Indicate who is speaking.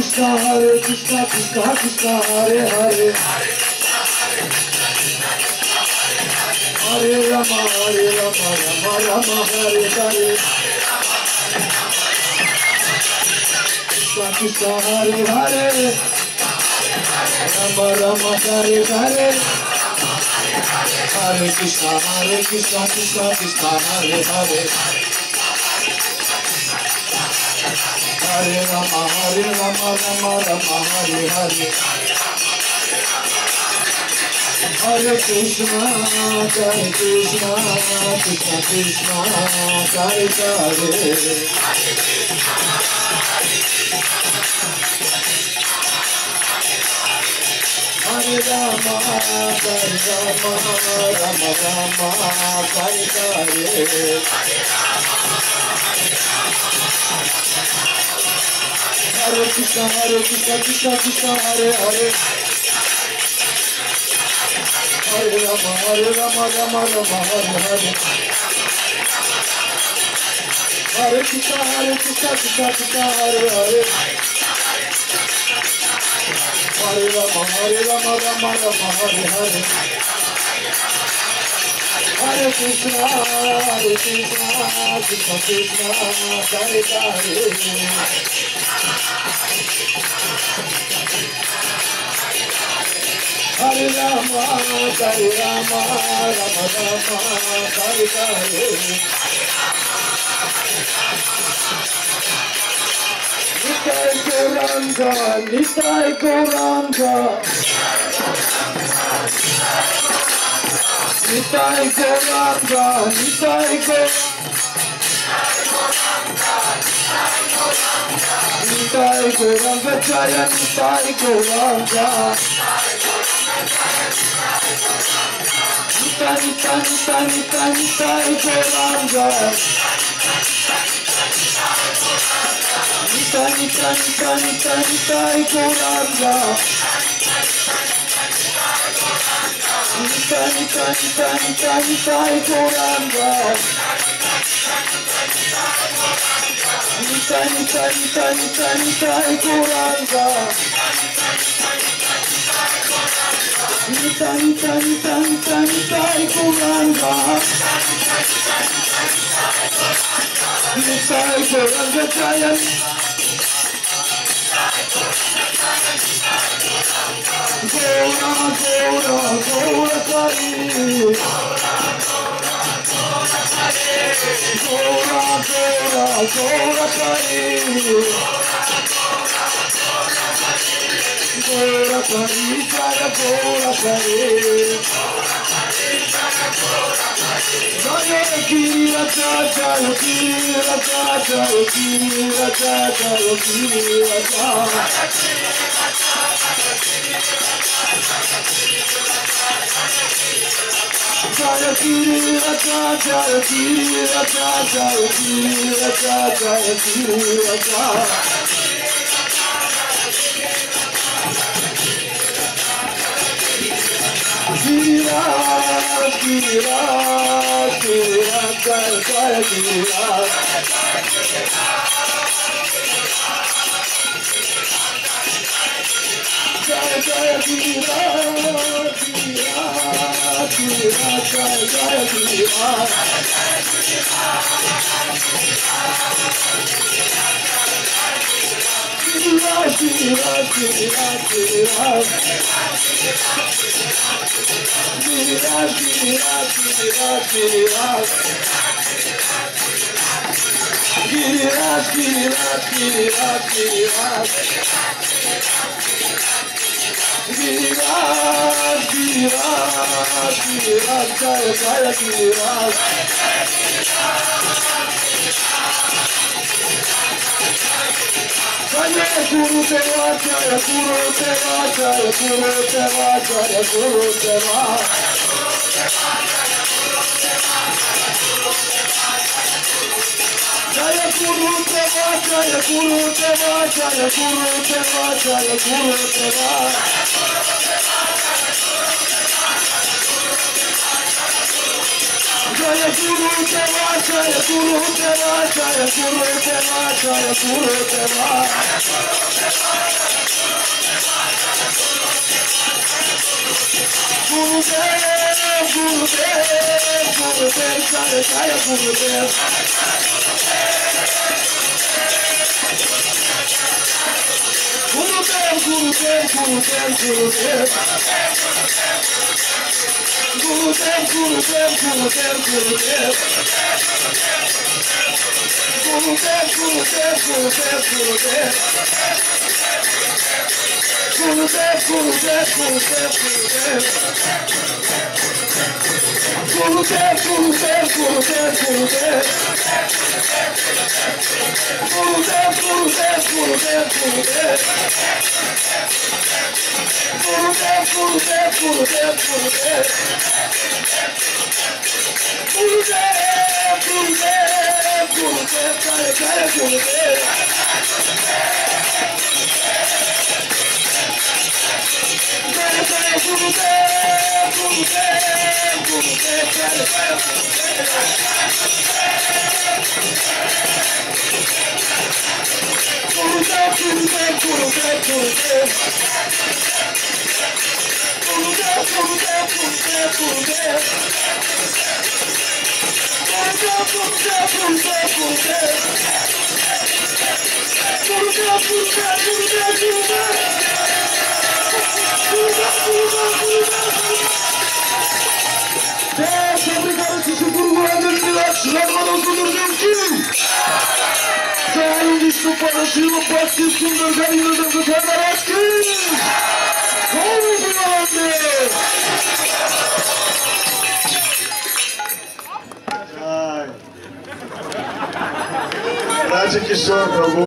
Speaker 1: Krishna Hare Krishna Krishna Krishna Hare Hare Hare Rama Rama Rama Hare Hare Krishna Krishna Hare Hare Rama Rama Hare Hare Hare Krishna Krishna Krishna Hare Hare Hare Rama Rama Rama Hare Hare Hare Krishna Krishna Krishna Hare Hare Hare Rama Rama Hare Hare Hare Krishna Krishna Krishna Hare Hare Hare Rama Rama Rama Hare Hare Hare Krishna Krishna Krishna Hare Hare Hare Rama Rama Rama Hare Hare Hare Krishna Krishna Krishna Hare Hare Hare Rama Rama Hare Hare Nitai Gauranga Nitai Gauranga Nitai Gauranga Nitai Gauranga Jaya Nitai Gauranga Nitai Gauranga Nitai Gauranga
Speaker 2: Raja Kishore Prabhu.